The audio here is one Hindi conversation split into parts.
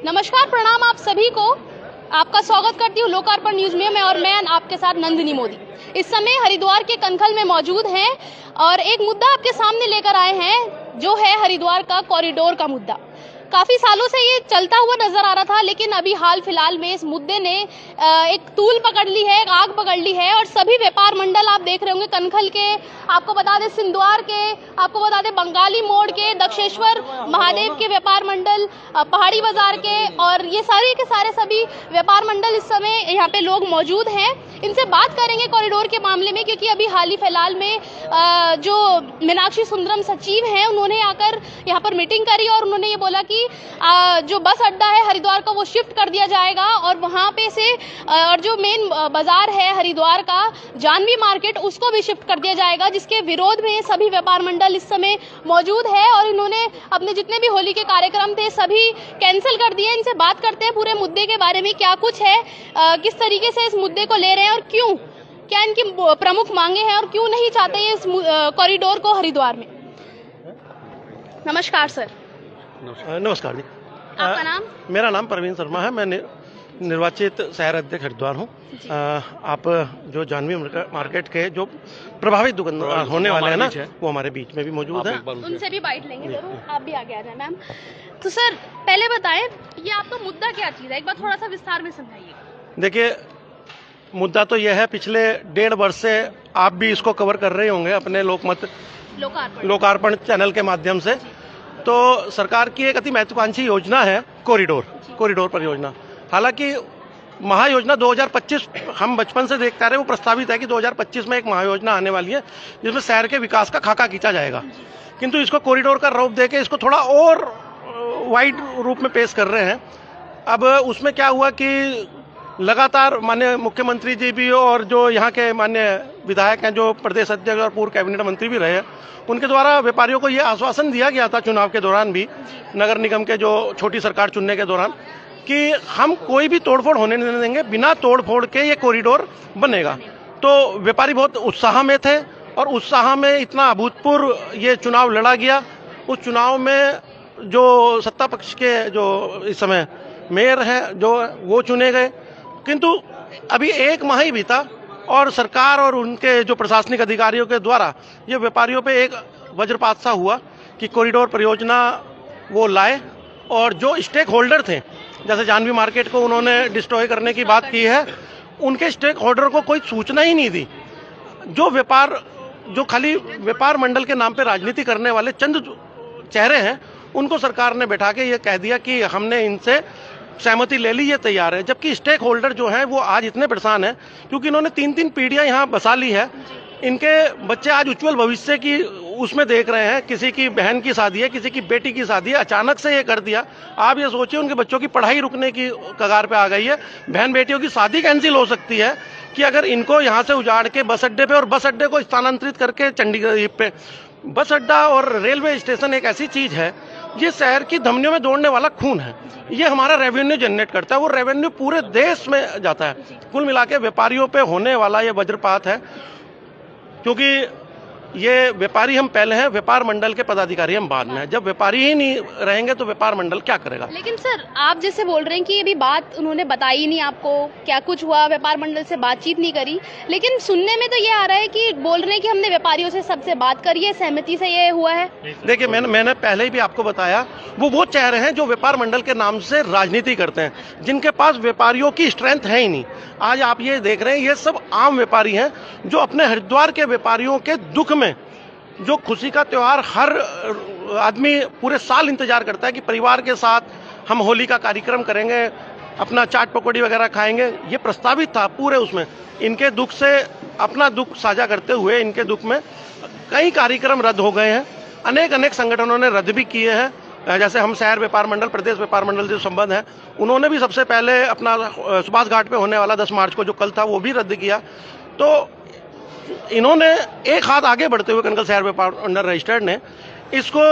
नमस्कार, प्रणाम आप सभी को। आपका स्वागत करती हूँ लोकार्पण न्यूज में और मैं आपके साथ नंदिनी मोदी। इस समय हरिद्वार के कनखल में मौजूद हैं और एक मुद्दा आपके सामने लेकर आए हैं जो है हरिद्वार का कॉरिडोर का मुद्दा। काफी सालों से ये चलता हुआ नजर आ रहा था, लेकिन अभी हाल फिलहाल में इस मुद्दे ने एक तूल पकड़ ली है, एक आग पकड़ ली है और सभी व्यापार मंडल आप देख रहे होंगे कनखल के, आपको बता दें सिंधवार के, आपको बता दें बंगाली मोड़ के, दक्षेश्वर महादेव के व्यापार मंडल, पहाड़ी बाजार के और ये सारे के सारे सभी व्यापार मंडल इस समय यहाँ पे लोग मौजूद हैं। इनसे बात करेंगे कॉरिडोर के मामले में, क्योंकि अभी हाल ही फिलहाल में जो मीनाक्षी सुंदरम सचिव हैं उन्होंने आकर यहाँ पर मीटिंग करी और उन्होंने ये बोला कि जो बस अड्डा है हरिद्वार का वो शिफ्ट कर दिया जाएगा और वहाँ पे से और जो मेन बाजार है हरिद्वार का जानवी मार्केट उसको भी शिफ्ट कर दिया जाएगा, जिसके विरोध में सभी व्यापार मंडल इस समय मौजूद है और इन्होंने अपने जितने भी होली के कार्यक्रम थे सभी कैंसिल कर दिए। इनसे बात करते हैं पूरे मुद्दे के बारे में, क्या कुछ है, किस तरीके से इस मुद्दे को ले रहे हैं और क्यों, क्या इनकी प्रमुख मांगे हैं और क्यों नहीं चाहते ये इस कॉरिडोर को हरिद्वार में। नमस्कार सर। नमस्कार जी। आपका नाम? मेरा नाम प्रवीण शर्मा है, मैं निर्वाचित शहर अध्यक्ष हरिद्वार हूँ। आप जो जानवी मार्केट के जो प्रभावित दुकानदार होने वाले हैं ना, वो हमारे बीच में भी मौजूद है, उनसे भी बाइट लेंगे जरूर। आप भी आगे आ जाए मैम। तो सर पहले बताएं ये आपका मुद्दा क्या चीज है, एक बार थोड़ा सा विस्तार में समझाइए। देखिए मुद्दा तो यह है, पिछले 1.5 वर्ष से आप भी इसको कवर कर रहे होंगे अपने लोकार्पण चैनल के माध्यम से। तो सरकार की एक अति महत्वाकांक्षी योजना है कॉरिडोर परियोजना। हालांकि महायोजना 2025 हम बचपन से देखते आ रहे हैं, वो प्रस्तावित है कि 2025 में एक महायोजना आने वाली है जिसमें शहर के विकास का खाका खींचा जाएगा, किंतु इसको कॉरिडोर का रूप देके इसको थोड़ा और वाइड रूप में पेश कर रहे हैं। अब उसमें क्या हुआ कि लगातार माननीय मुख्यमंत्री जी भी और जो यहाँ के माननीय विधायक हैं, जो प्रदेश अध्यक्ष और पूर्व कैबिनेट मंत्री भी रहे, उनके द्वारा व्यापारियों को ये आश्वासन दिया गया था चुनाव के दौरान भी, नगर निगम के जो छोटी सरकार चुनने के दौरान, कि हम कोई भी तोड़फोड़ होने नहीं देंगे, बिना तोड़फोड़ के ये कॉरिडोर बनेगा। तो व्यापारी बहुत उत्साह में थे और उत्साह में इतना अभूतपूर्व ये चुनाव लड़ा गया। उस चुनाव में जो सत्ता पक्ष के जो इस समय मेयर हैं जो वो चुने गए, किंतु अभी 1 माह ही बीता और सरकार और उनके जो प्रशासनिक अधिकारियों के द्वारा ये व्यापारियों पे एक वज्रपात सा हुआ कि कॉरिडोर परियोजना वो लाए और जो स्टेक होल्डर थे, जैसे जानवी मार्केट को उन्होंने डिस्ट्रॉय करने की बात की है, उनके स्टेक होल्डर को कोई सूचना ही नहीं दी। जो खाली व्यापार मंडल के नाम पे राजनीति करने वाले चंद चेहरे हैं, उनको सरकार ने बैठा के ये कह दिया कि हमने इनसे सहमति ले ली, ये तैयार है। जबकि स्टेक होल्डर जो हैं वो आज इतने परेशान हैं क्योंकि इन्होंने 3-3 पीढ़ियां यहाँ बसा ली है। इनके बच्चे आज उज्जवल भविष्य की उसमें देख रहे हैं, किसी की बहन की शादी है, किसी की बेटी की शादी है, अचानक से ये कर दिया। आप ये सोचिए उनके बच्चों की पढ़ाई रुकने की कगार पे आ गई है, बहन बेटियों की शादी कैंसिल हो सकती है कि अगर इनको यहाँ से उजाड़ के बस अड्डे पे और बस अड्डे को स्थानांतरित करके चंडीगढ़ पे। बस अड्डा और रेलवे स्टेशन एक ऐसी चीज है, ये शहर की धमनियों में दौड़ने वाला खून है, ये हमारा रेवेन्यू जनरेट करता है, वो रेवेन्यू पूरे देश में जाता है। कुल मिला के व्यापारियों पे होने वाला ये वज्रपात है, क्योंकि ये व्यापारी हम पहले हैं, व्यापार मंडल के पदाधिकारी हम बाद में हैं। जब व्यापारी ही नहीं रहेंगे तो व्यापार मंडल क्या करेगा। लेकिन सर आप जैसे बोल रहे हैं कि ये भी बात उन्होंने बताई नहीं आपको, क्या कुछ हुआ, व्यापार मंडल से बातचीत नहीं करी, लेकिन सुनने में तो ये आ रहा है कि बोल रहे हैं कि हमने व्यापारियों से सबसे बात करी है, सहमति से ये हुआ है। देखिए मैंने पहले ही भी आपको बताया, वो चेहरे हैं जो व्यापार मंडल के नाम से राजनीति करते हैं, जिनके पास व्यापारियों की स्ट्रेंथ है ही नहीं। आज आप ये देख रहे हैं, ये सब आम व्यापारी हैं जो अपने हरिद्वार के व्यापारियों के दुख में, जो खुशी का त्योहार हर आदमी पूरे साल इंतजार करता है कि परिवार के साथ हम होली का कार्यक्रम करेंगे, अपना चाट पकौड़ी वगैरह खाएंगे, ये प्रस्तावित था पूरे उसमें। इनके दुख से अपना दुख साझा करते हुए इनके दुख में कई कार्यक्रम रद्द हो गए हैं, अनेक संगठनों ने रद्द भी किए हैं। जैसे हम शहर व्यापार मंडल, प्रदेश व्यापार मंडल जो संबंध है, उन्होंने भी सबसे पहले अपना सुभाष घाट पे होने वाला 10 मार्च को जो कल था वो भी रद्द किया। तो इन्होंने एक हाथ आगे बढ़ते हुए कनखल शहर व्यापार मंडल रजिस्टर्ड ने इसको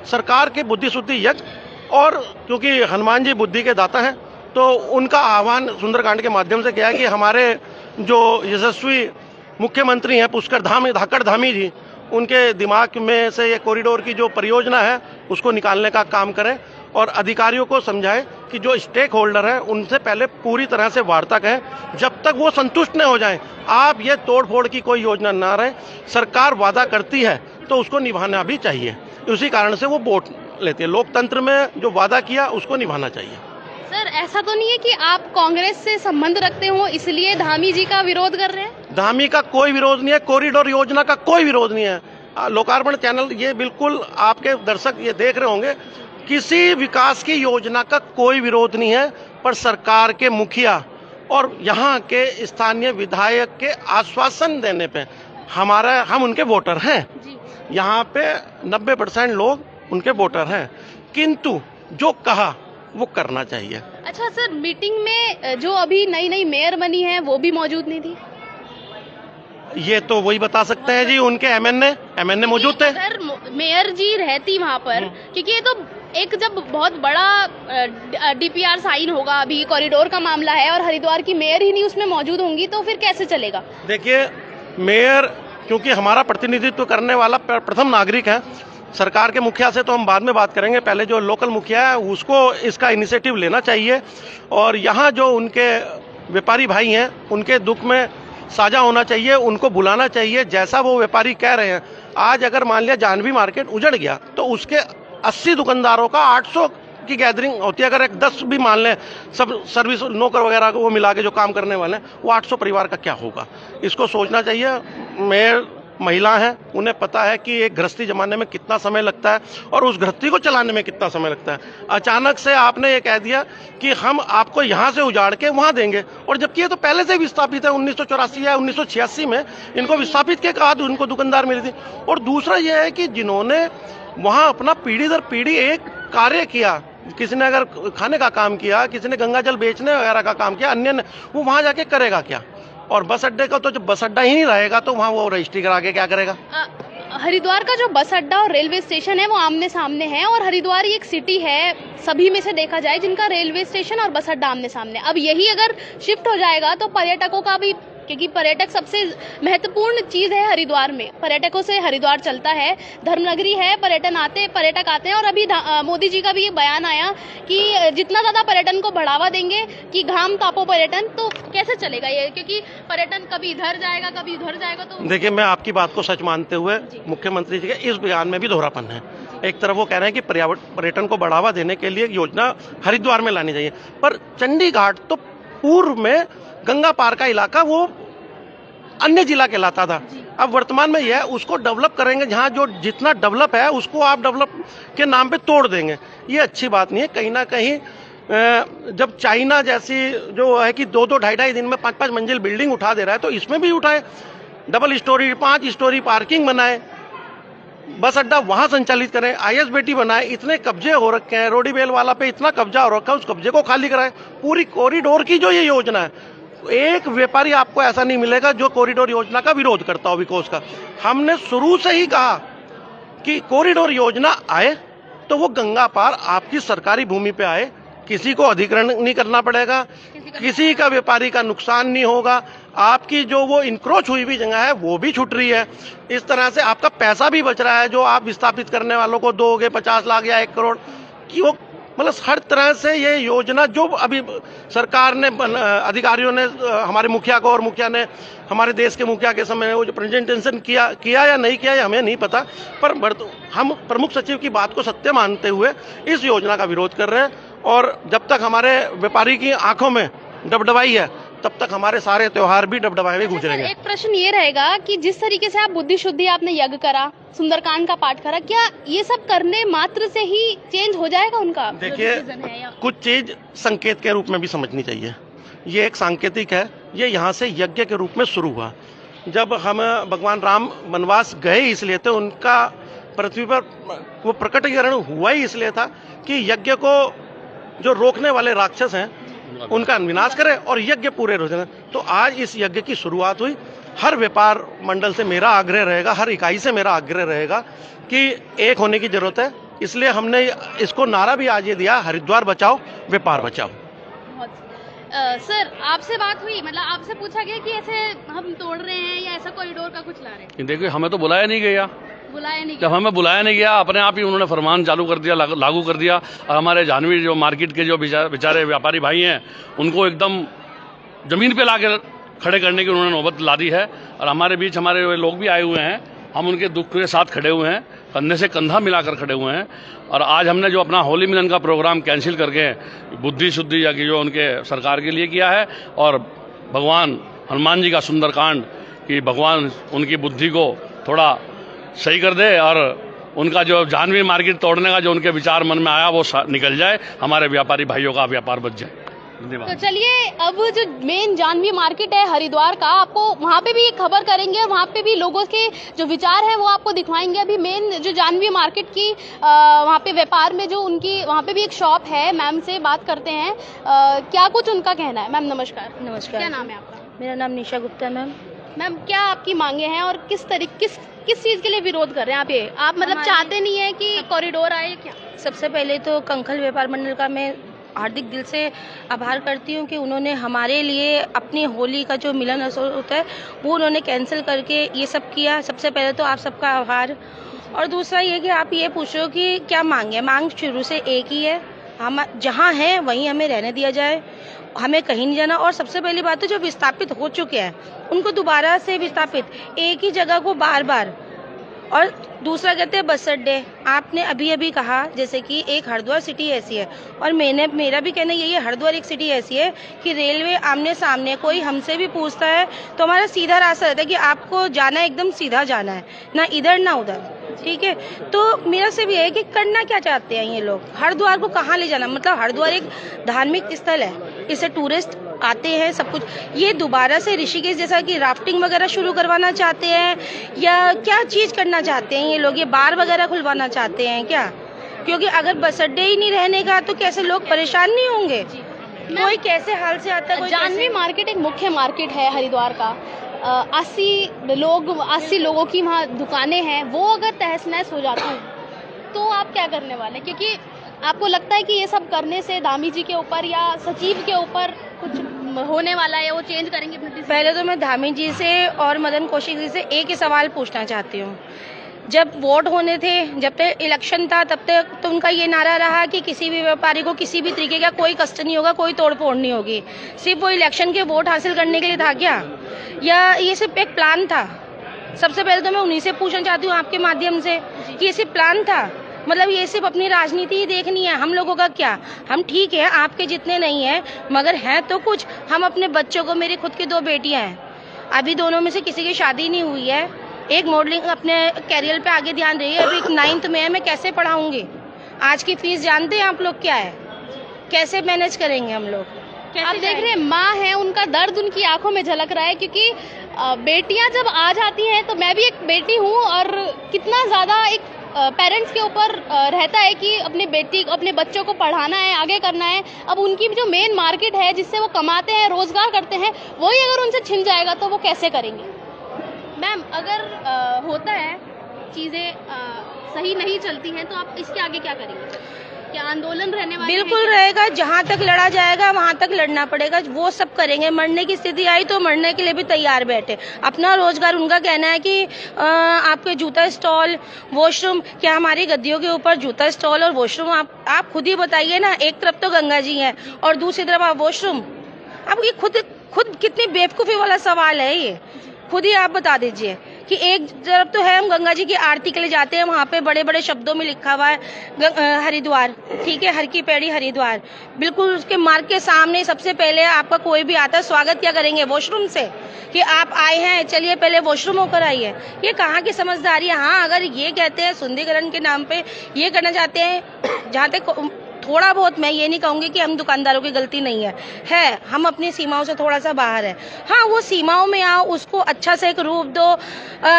सरकार के बुद्धि शुद्धि यज्ञ, और क्योंकि हनुमान जी बुद्धि के दाता हैं तो उनका आह्वान सुंदरकांड के माध्यम से किया है कि हमारे जो यशस्वी मुख्यमंत्री हैं पुष्कर धाकड़ धामी जी, उनके दिमाग में से ये कॉरिडोर की जो परियोजना है उसको निकालने का काम करें और अधिकारियों को समझाएं कि जो स्टेक होल्डर है उनसे पहले पूरी तरह से वार्ता करें। जब तक वो संतुष्ट न हो जाएं, आप ये तोड़फोड़ की कोई योजना ना रहे। सरकार वादा करती है तो उसको निभाना भी चाहिए, उसी कारण से वो वोट लेती है। लोकतंत्र में जो वादा किया उसको निभाना चाहिए। सर, ऐसा तो नहीं है कि आप कांग्रेस से संबंध रखते हो इसलिए धामी जी का विरोध कर रहे हैं? धामी का कोई विरोध नहीं है, कॉरिडोर योजना का कोई विरोध नहीं है। लोकार्पण चैनल ये बिल्कुल आपके दर्शक ये देख रहे होंगे, किसी विकास की योजना का कोई विरोध नहीं है, पर सरकार के मुखिया और यहाँ के स्थानीय विधायक के आश्वासन देने पे हम उनके वोटर हैं। यहाँ पे 90% लोग उनके वोटर हैं, किंतु जो कहा वो करना चाहिए। अच्छा सर, मीटिंग में जो अभी नई नई मेयर बनी है वो भी मौजूद नहीं थी? ये तो वही बता सकते हैं जी, उनके एमएनए मौजूद थे। अगर मेयर जी रहती वहाँ पर, क्योंकि ये तो एक जब बहुत बड़ा डीपीआर साइन होगा, अभी कॉरिडोर का मामला है और हरिद्वार की मेयर ही नहीं उसमें मौजूद होंगी तो फिर कैसे चलेगा? देखिए, मेयर क्योंकि हमारा प्रतिनिधित्व करने वाला प्रथम नागरिक है, सरकार के मुखिया से तो हम बाद में बात करेंगे, पहले जो लोकल मुखिया है उसको इसका इनिशिएटिव लेना चाहिए और यहाँ जो उनके व्यापारी भाई हैं उनके दुख में साझा होना चाहिए, उनको बुलाना चाहिए। जैसा वो व्यापारी कह रहे हैं, आज अगर मान लिया जानवी मार्केट उजड़ गया तो उसके 80 दुकानदारों का 800 की गैदरिंग होती है। अगर एक 10 भी मान लें, सब सर्विस नौकर वगैरह को वो मिला के जो काम करने वाले हैं, वो 800 परिवार का क्या होगा, इसको सोचना चाहिए। मेयर महिला हैं, उन्हें पता है कि एक गृहस्थी जमाने में कितना समय लगता है और उस गृहस्थी को चलाने में कितना समय लगता है। अचानक से आपने ये कह दिया कि हम आपको यहाँ से उजाड़ के वहाँ देंगे, और जबकि ये तो पहले से विस्थापित है। 1984 या 1986 में इनको विस्थापित के बाद उनको दुकानदार मिली थी। और दूसरा ये है कि जिन्होंने वहाँ अपना पीढ़ी दर पीढ़ी एक कार्य किया, किसी ने अगर खाने का काम किया, किसी ने गंगा जल बेचने वगैरह का काम किया, अन्य ने, वो वहाँ जाके करेगा क्या? और बस अड्डे का तो जब बस अड्डा ही नहीं रहेगा तो वहाँ वो रजिस्ट्री करा के क्या करेगा? हरिद्वार का जो बस अड्डा और रेलवे स्टेशन है वो आमने सामने है, और हरिद्वार एक सिटी है सभी में से देखा जाए जिनका रेलवे स्टेशन और बस अड्डा आमने सामने। अब यही अगर शिफ्ट हो जाएगा तो पर्यटकों का भी, क्योंकि पर्यटक सबसे महत्वपूर्ण चीज़ है हरिद्वार में, पर्यटकों से हरिद्वार चलता है, धर्मनगरी है, पर्यटक आते हैं। और अभी मोदी जी का भी एक बयान आया कि जितना ज़्यादा पर्यटन को बढ़ावा देंगे कि घाम तापो पर्यटन, तो कैसे चलेगा ये? क्योंकि पर्यटन कभी इधर जाएगा कभी उधर जाएगा। तो देखिए, मैं आपकी बात को सच मानते हुए मुख्यमंत्री जी के इस बयान में भी दोहरापन है। एक तरफ वो कह रहे हैं कि पर्यटन को बढ़ावा देने के लिए योजना हरिद्वार में लानी चाहिए, पर चंडी घाट तो पूर्व में गंगा पार का इलाका वो अन्य जिला कहलाता था। अब वर्तमान में यह उसको डेवलप करेंगे, जहाँ जो जितना डेवलप है उसको आप डेवलप के नाम पे तोड़ देंगे, ये अच्छी बात नहीं है। कहीं ना कहीं जब चाइना जैसी जो है कि 2-2, 2.5 दिन में 5-5 मंजिल बिल्डिंग उठा दे रहा है, तो इसमें भी उठाए, डबल स्टोरी 5 स्टोरी पार्किंग बनाए, बस अड्डा वहां संचालित करें, ISBT बनाए। इतने कब्जे हो रखे हैं, रोडीबेल वाला पे इतना कब्जा हो रखा है, उस कब्जे को खाली कराए। पूरी कॉरिडोर की जो ये योजना है, एक व्यापारी आपको ऐसा नहीं मिलेगा जो कॉरिडोर योजना का विरोध करता हो। बिकॉज का हमने शुरू से ही कहा कि कॉरिडोर योजना आए तो वो गंगा पार आपकी सरकारी भूमि पे आए, किसी को अधिग्रहण नहीं करना पड़ेगा, किसी का व्यापारी का नुकसान नहीं होगा, आपकी जो वो इंक्रोच हुई भी जगह है वो भी छूट रही है। इस तरह से आपका पैसा भी बच रहा है, जो आप विस्थापित करने वालों को दोगे 50 लाख या 1 करोड़ की, वो मतलब हर तरह से ये योजना जो अभी सरकार ने, अधिकारियों ने, हमारे मुखिया को, और मुखिया ने हमारे देश के मुखिया के समय वो जो प्रेजेंटेशन किया या नहीं किया, हमें नहीं पता, पर हम प्रमुख सचिव की बात को सत्य मानते हुए इस योजना का विरोध कर रहे हैं। और जब तक हमारे व्यापारी की आंखों में डबडबाई है, तब तक हमारे सारे त्योहार भी डबडबाए हुए गुजरेंगे। एक प्रश्न ये रहेगा कि जिस तरीके से आप बुद्धि शुद्धि, आपने यज्ञ करा, सुंदरकांड का पाठ करा, क्या ये सब करने मात्र से ही चेंज हो जाएगा उनका? देखिए, कुछ चीज संकेत के रूप में भी समझनी चाहिए। ये एक सांकेतिक है, ये यहाँ से यज्ञ के रूप में शुरू हुआ। जब हम भगवान राम वनवास गए इसलिए थे, उनका पृथ्वी पर वो प्रकटीकरण हुआ ही इसलिए था कि यज्ञ को जो रोकने वाले राक्षस हैं उनका विनाश करें और यज्ञ पूरे हो जाए। तो आज इस यज्ञ की शुरुआत हुई। हर व्यापार मंडल से मेरा आग्रह रहेगा, हर इकाई से मेरा आग्रह रहेगा कि एक होने की जरूरत है। इसलिए हमने इसको नारा भी आज ये दिया, हरिद्वार बचाओ, व्यापार बचाओ। सर, आपसे बात हुई, मतलब आपसे पूछा गया कि ऐसे हम तोड़ रहे हैं या ऐसा कॉरिडोर का कुछ ला रहे हैं? देखिए, हमें तो बुलाया नहीं गया, बुलाया नहीं जब हमें बुलाया नहीं गया, अपने आप ही उन्होंने फरमान चालू कर दिया, लागू कर दिया। और हमारे जाह्नवी जो मार्केट के जो बेचारे व्यापारी भाई हैं, उनको एकदम ज़मीन पे ला के खड़े करने की उन्होंने नौबत ला दी है। और हमारे बीच हमारे लोग भी आए हुए हैं, हम उनके दुख के साथ खड़े हुए हैं, कंधे से कंधा मिलाकर खड़े हुए हैं। और आज हमने जो अपना होली मिलन का प्रोग्राम कैंसिल करके बुद्धि शुद्धि या कि जो उनके सरकार के लिए किया है, और भगवान हनुमान जी का सुंदरकांड कि भगवान उनकी बुद्धि को थोड़ा सही कर दे और उनका जो जाह्नवी मार्केट तोड़ने का जो उनके विचार मन में आया वो निकल जाए, हमारे व्यापारी भाइयों का व्यापार बच जाए। तो चलिए, अब जो मेन जाह्नवी मार्केट है हरिद्वार का, आपको वहाँ पे भी खबर करेंगे और वहाँ पे भी लोगों के जो विचार है वो आपको दिखवाएंगे। अभी मेन जो जाह्नवी मार्केट की वहाँ पे व्यापार में जो उनकी वहाँ पे भी एक शॉप है, मैम से बात करते हैं क्या कुछ उनका कहना है। मैम नमस्कार। नमस्कार। क्या नाम है आपका? मेरा नाम निशा गुप्ता है। मैम क्या आपकी मांगे हैं और किस चीज़ के लिए विरोध कर रहे हैं आप? ये आप मतलब चाहते नहीं है कि कॉरिडोर आए क्या? सबसे पहले तो कंखल व्यापार मंडल का मैं हार्दिक दिल से आभार करती हूँ कि उन्होंने हमारे लिए अपनी होली का जो मिलन अवसर होता है वो उन्होंने कैंसिल करके ये सब किया। सबसे पहले तो आप सबका आभार। और दूसरा ये कि आप ये पूछो कि क्या मांग है। मांग शुरू से एक ही है, हम जहाँ हैं वहीं हमें रहने दिया जाए, हमें कहीं नहीं जाना। और सबसे पहली बात तो जो विस्थापित हो चुके हैं उनको दोबारा से विस्थापित, एक ही जगह को बार बार। और दूसरा कहते हैं बस अड्डे। आपने अभी अभी कहा जैसे कि एक हरिद्वार सिटी ऐसी है, और मेरा भी कहना यही है, हरिद्वार एक सिटी ऐसी है कि रेलवे आमने सामने, कोई हमसे भी पूछता है तो हमारा सीधा रास्ता रहता है कि आपको जाना है, एकदम सीधा जाना है, ना इधर ना उधर। ठीक है, तो मेरा सिर्फ ये है कि करना क्या चाहते हैं ये लोग, हरिद्वार को कहाँ ले जाना। मतलब हरिद्वार एक धार्मिक स्थल है, इससे टूरिस्ट आते हैं सब कुछ। ये दोबारा से ऋषिकेश जैसा कि राफ्टिंग वगैरह शुरू करवाना चाहते हैं या क्या चीज़ करना चाहते हैं ये लोग? ये बार वगैरह खुलवाना चाहते हैं क्या? क्योंकि अगर बस अड्डे ही नहीं रहने का तो कैसे लोग परेशान नहीं होंगे? कोई कैसे हाल से आता है। जाह्नवी मार्केट एक मुख्य मार्केट है हरिद्वार का। 80 लोगों की वहाँ दुकानें हैं, वो अगर तहस नहस हो जाती हैं तो आप क्या करने वाले? क्योंकि आपको लगता है कि ये सब करने से धामी जी के ऊपर या सचिव के ऊपर कुछ होने वाला है, वो चेंज करेंगे? पहले तो मैं धामी जी से और मदन कौशिक जी से एक ही सवाल पूछना चाहती हूँ। जब वोट होने थे, जब तक इलेक्शन था, तब तक तो उनका ये नारा रहा कि किसी भी व्यापारी को किसी भी तरीके का कोई कष्ट नहीं होगा, कोई तोड़फोड़ नहीं होगी। सिर्फ वो इलेक्शन के वोट हासिल करने के लिए था क्या, या ये सिर्फ एक प्लान था? सबसे पहले तो मैं उन्हीं से पूछना चाहती हूँ आपके माध्यम से कि ये सिर्फ प्लान था। मतलब ये सिर्फ अपनी राजनीति ही देखनी है। हम लोगों का क्या, हम ठीक है आपके जितने नहीं हैं मगर हैं तो कुछ। हम अपने बच्चों को, मेरी खुद की 2 बेटियां हैं, अभी दोनों में से किसी की शादी नहीं हुई है। एक मॉडलिंग अपने कैरियर पे आगे ध्यान रही है, अभी 9th में है, मैं कैसे पढ़ाऊंगी? आज की फीस जानते हैं आप लोग क्या है? कैसे मैनेज करेंगे हम लोग? आप देख रहे हैं माँ है, उनका दर्द उनकी आंखों में झलक रहा है। क्योंकि बेटियां जब आ जाती हैं, तो मैं भी एक बेटी हूँ, और कितना ज़्यादा एक पेरेंट्स के ऊपर रहता है कि अपने बच्चों को पढ़ाना है, आगे करना है। अब उनकी जो मेन मार्केट है जिससे वो कमाते हैं, रोजगार करते हैं, वही अगर उनसे छिन जाएगा तो वो कैसे करेंगे? मैम अगर होता है चीज़ें सही नहीं चलती हैं तो आप इसके आगे क्या करेंगे? क्या आंदोलन रहने वाले? बिल्कुल रहेगा, जहाँ तक लड़ा जाएगा वहाँ तक लड़ना पड़ेगा, वो सब करेंगे। मरने की स्थिति आई तो मरने के लिए भी तैयार बैठे। अपना रोजगार, उनका कहना है कि आपके जूता स्टॉल, वॉशरूम, क्या हमारी गद्दियों के ऊपर जूता स्टॉल और वॉशरूम? आप खुद ही बताइए ना। एक तरफ तो गंगा जी है और दूसरी तरफ आप वॉशरूम। अब ये खुद कितनी बेवकूफ़ी वाला सवाल है ये, खुद ही आप बता दीजिए कि एक तरफ तो है हम गंगा जी की आरती के लिए जाते हैं, वहाँ पे बड़े बड़े शब्दों में लिखा हुआ है हरिद्वार, ठीक है, हर की पैड़ी हरिद्वार। बिल्कुल उसके मार्ग के सामने सबसे पहले आपका कोई भी आता है, स्वागत क्या करेंगे? वॉशरूम से, कि आप आए हैं चलिए पहले वॉशरूम होकर आइए। ये कहाँ की समझदारी है? हाँ, अगर ये कहते हैं सुंदरीकरण के नाम पे ये करना चाहते हैं, जहाँ तक थोड़ा बहुत, मैं ये नहीं कहूँगी कि हम दुकानदारों की गलती नहीं है, हम अपनी सीमाओं से थोड़ा सा बाहर है। हाँ, वो सीमाओं में आओ, उसको अच्छा से एक रूप दो,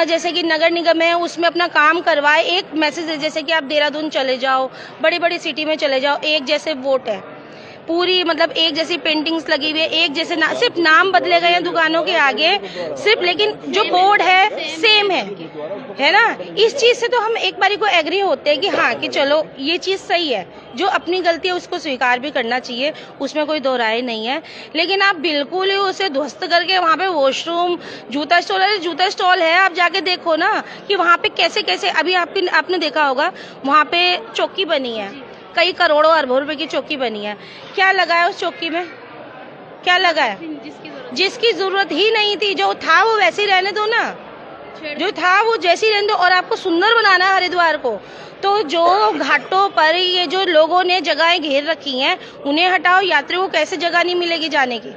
जैसे कि नगर निगम है उसमें अपना काम करवाए। एक मैसेज है, जैसे कि आप देहरादून चले जाओ, बड़ी बड़ी सिटी में चले जाओ, एक जैसे वोट है। पूरी मतलब एक जैसी पेंटिंग्स लगी हुई है, एक जैसे सिर्फ नाम बदले गए हैं दुकानों के आगे सिर्फ, लेकिन जो बोर्ड है सेम है ना। इस चीज से तो हम एक बारी को एग्री होते हैं कि हाँ कि चलो ये चीज सही है, जो अपनी गलती है उसको स्वीकार भी करना चाहिए, उसमें कोई दो राय नहीं है। लेकिन आप बिल्कुल ही उसे ध्वस्त करके वहाँ पे वॉशरूम, जूता स्टॉल है, आप जाके देखो ना कि वहाँ पे कैसे कैसे, अभी आपने देखा होगा वहाँ पे चौकी बनी है, कई करोड़ों अरबों रुपए की चौकी बनी है। क्या लगा है उस चौकी में, क्या लगा है? जिसकी जरूरत ही नहीं थी, जो था वो वैसे ही रहने दो ना, जो था वो जैसी रहने दो। और आपको सुंदर बनाना है हरिद्वार को, तो जो घाटों पर ये जो लोगों ने जगहें घेर रखी हैं उन्हें हटाओ। यात्रियों को कैसे जगह नहीं मिलेगी जाने की,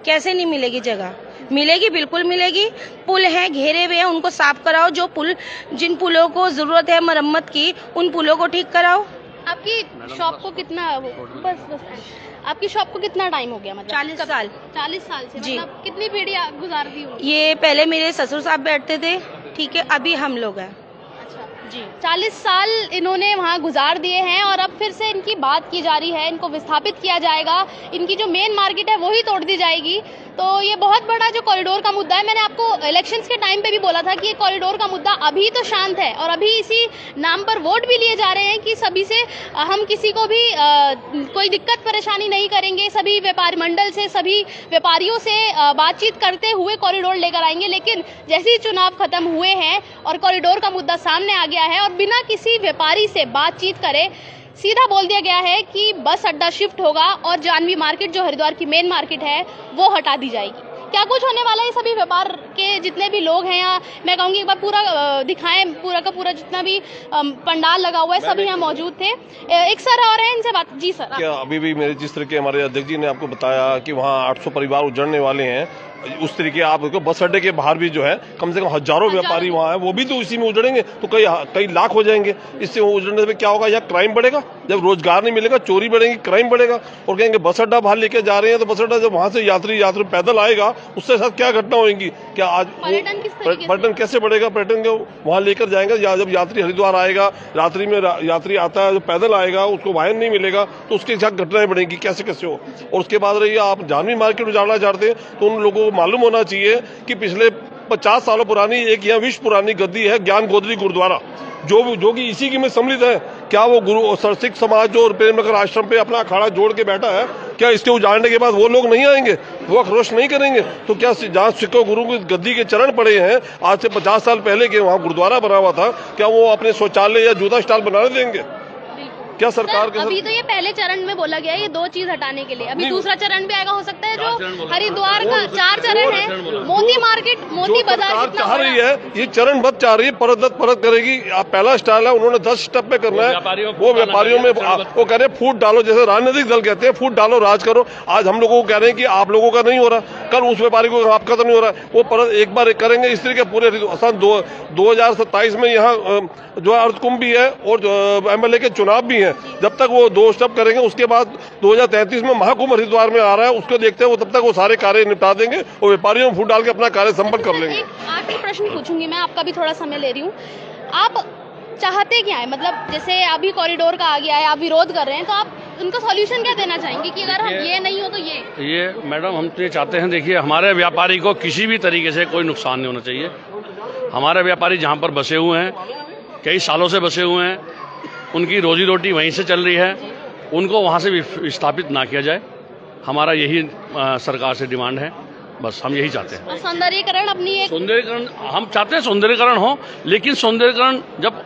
कैसे नहीं मिलेगी जगह? मिलेगी, बिल्कुल मिलेगी। पुल हैं, घेरे हुए हैं, उनको साफ कराओ। जो पुल, जिन पुलों को जरूरत है मरम्मत की, उन पुलों को ठीक कराओ। आपकी शॉप को कितना बस आपकी शॉप को कितना टाइम हो गया? मतलब 40 साल। 40 साल से जी। मतलब कितनी पीढ़ी गुजार दी होगी? ये पहले मेरे ससुर साहब बैठते थे, ठीक है, अभी हम लोग हैं। अच्छा जी। 40 साल इन्होंने वहाँ गुजार दिए हैं और अब फिर से इनकी बात की जा रही है, इनको विस्थापित किया जाएगा, इनकी जो मेन मार्केट है वही तोड़ दी जाएगी। तो ये बहुत बड़ा जो कॉरिडोर का मुद्दा है, मैंने आपको इलेक्शंस के टाइम पे भी बोला था कि ये कॉरिडोर का मुद्दा अभी तो शांत है और अभी इसी नाम पर वोट भी लिए जा रहे हैं कि सभी से हम किसी को भी कोई दिक्कत परेशानी नहीं करेंगे, सभी व्यापारी मंडल से, सभी व्यापारियों से बातचीत करते हुए कॉरिडोर लेकर आएंगे। लेकिन जैसे ही चुनाव खत्म हुए हैं और कॉरिडोर का मुद्दा सामने आ गया है और बिना किसी व्यापारी से बातचीत करे सीधा बोल दिया गया है कि बस अड्डा शिफ्ट होगा और जानवी मार्केट जो हरिद्वार की मेन मार्केट है वो हटा दी जाएगी। क्या कुछ होने वाला है? सभी व्यापार के जितने भी लोग हैं, या मैं कहूँगी एक बार पूरा दिखाएं, पूरा का पूरा जितना भी पंडाल लगा हुआ है सभी यहाँ मौजूद थे। एक सर और हैं, इनसे बात। जी सर। क्या अभी भी मेरे जिस तरह के हमारे अध्यक्ष जी ने आपको बताया कि वहाँ 800 परिवार उजड़ने वाले हैं, उस तरीके आप देखो बस अड्डे के बाहर भी जो है कम से कम हजारों व्यापारी वहाँ है, वो भी तो इसी में उजड़ेंगे, तो कई लाख हो जाएंगे। इससे उजड़ने से क्या होगा? यहाँ क्राइम बढ़ेगा, जब रोजगार नहीं मिलेगा चोरी बढ़ेगी, क्राइम बढ़ेगा। और कहेंगे बस अड्डा बाहर लेके जा रहे हैं, तो बस अड्डा जब वहाँ से यात्री पैदल आएगा उससे साथ क्या घटना होगी? क्या आज पर्यटन कैसे बढ़ेगा? पर्यटन को वहाँ लेकर जाएंगे, जब यात्री हरिद्वार आएगा, रात्रि में यात्री आता है जो पैदल आएगा, उसको वाहन नहीं मिलेगा तो उसके साथ घटनाएं बढ़ेंगी, कैसे कैसे हो। और उसके बाद रही आप जानवी मार्केट उजाड़ना चाहते हैं, तो उन लोगों को मालूम होना चाहिए कि पिछले 50 सालों पुरानी एक यहाँ विश्व पुरानी गद्दी है ज्ञान गोदरी गुरुद्वारा, जो कि इसी की में सम्मिलित है। क्या वो गुरु सिख समाज जो प्रेमनगर आश्रम पे अपना अखाड़ा जोड़ के बैठा है, क्या इसके उजाड़ने के बाद वो लोग नहीं आएंगे, वो आक्रोश नहीं करेंगे? तो क्या जहाँ सिखों गुरु की गद्दी के चरण पड़े हैं आज से 50 साल पहले के वहाँ गुरुद्वारा बना हुआ था, क्या वो अपने शौचालय या जूता स्टॉल बनाने देंगे? क्या सरकार के अभी तो ये पहले चरण में बोला गया है ये 2 चीज हटाने के लिए, अभी दूसरा चरण भी आएगा, हो सकता है जो हरिद्वार का 4 चरण है, मोती मार्केट, मोती बाजार चाह रही है, ये चरणबद्ध चाह रही है, परत करेगी। आप पहला स्टाइल है, उन्होंने 10 स्टेप पे करना है, वो व्यापारियों में वो कह रहे हैं फूट डालो, जैसे राजनीतिक दल कहते हैं फूट डालो राज करो। आज हम लोगों को कह रहे हैं कि आप लोगों का नहीं हो रहा, कल उस व्यापारी को आपका तो नहीं हो रहा, वो परत एक बार करेंगे। इस तरीके पूरे 2027 में यहाँ जो अर्धकुंभ भी है और MLA के चुनाव भी है, जब तक वो 2 स्टेप करेंगे उसके बाद 2033 में महाकुंभ हरिद्वार में आ रहा है, उसको देखते हैं वो तब तक वो सारे कार्य निपटा देंगे और व्यापारियों में फूट डाल के अपना कार्य संपन्न कर लेंगे। एक आखिरी प्रश्न पूछूंगी मैं, आपका भी थोड़ा समय ले रही हूँ। आप चाहते क्या है? मतलब जैसे अभी कॉरिडोर का आ गया है, आप विरोध कर रहे हैं, तो आप उनको सॉल्यूशन क्या देना चाहेंगे कि अगर हम ये नहीं हो तो ये मैडम हम तो ये चाहते हैं, देखिए हमारे व्यापारी को किसी भी तरीके से कोई नुकसान नहीं होना चाहिए। हमारे व्यापारी जहाँ पर बसे हुए हैं, कई सालों से बसे हुए हैं, उनकी रोजी रोटी वहीं से चल रही है, उनको वहाँ से विस्थापित ना किया जाए। हमारा यही सरकार से डिमांड है, बस हम यही चाहते हैं। सौंदर्यीकरण अपनी एक सौंदर्यीकरण हम चाहते हैं, सौंदर्यीकरण हो, लेकिन सौंदर्यीकरण जब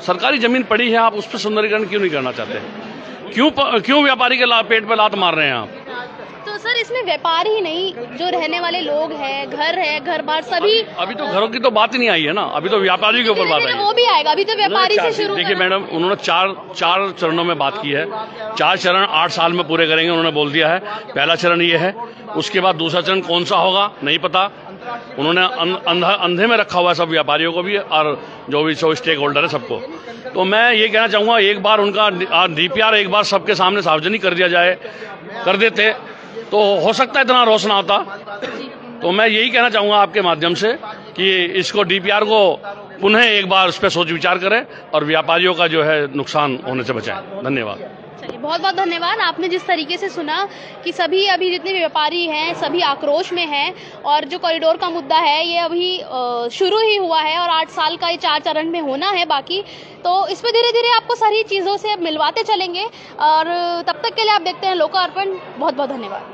सरकारी जमीन पड़ी है, आप उस पर सौंदर्यीकरण क्यों नहीं करना चाहते? क्यों व्यापारी के पेट पे लात मार रहे हैं आप? तो सर इसमें व्यापार ही नहीं, जो रहने वाले लोग हैं, घर बार सभी। अभी तो घरों की तो बात ही नहीं आई है ना, अभी तो व्यापारी के ऊपर बात आई है। वो भी आएगा, अभी तो व्यापारी से शुरू। देखिए मैडम, उन्होंने चार चरणों में बात की है, 4 चरण 8 साल में पूरे करेंगे उन्होंने बोल दिया है। पहला चरण ये है, उसके बाद दूसरा चरण कौन सा होगा नहीं पता। उन्होंने अंधे में रखा हुआ है सब व्यापारियों को भी और जो भी स्टेक होल्डर है सबको। तो मैं ये कहना चाहूँगा, एक बार उनका DPR एक बार सबके सामने सार्वजनिक कर दिया जाए, कर देते तो हो सकता है इतना रोष ना होता। तो मैं यही कहना चाहूँगा आपके माध्यम से कि इसको DPR को पुनः एक बार उस पर सोच विचार करें और व्यापारियों का जो है नुकसान होने से बचाएं। धन्यवाद। बहुत बहुत धन्यवाद। आपने जिस तरीके से सुना कि सभी अभी जितने भी व्यापारी हैं सभी आक्रोश में हैं और जो कॉरिडोर का मुद्दा है ये अभी शुरू ही हुआ है और 8 साल का ये 4 चरण में होना है बाकी, तो इसमें धीरे धीरे आपको सारी चीज़ों से मिलवाते चलेंगे और तब तक के लिए आप देखते हैं लोकार्पण। बहुत बहुत धन्यवाद।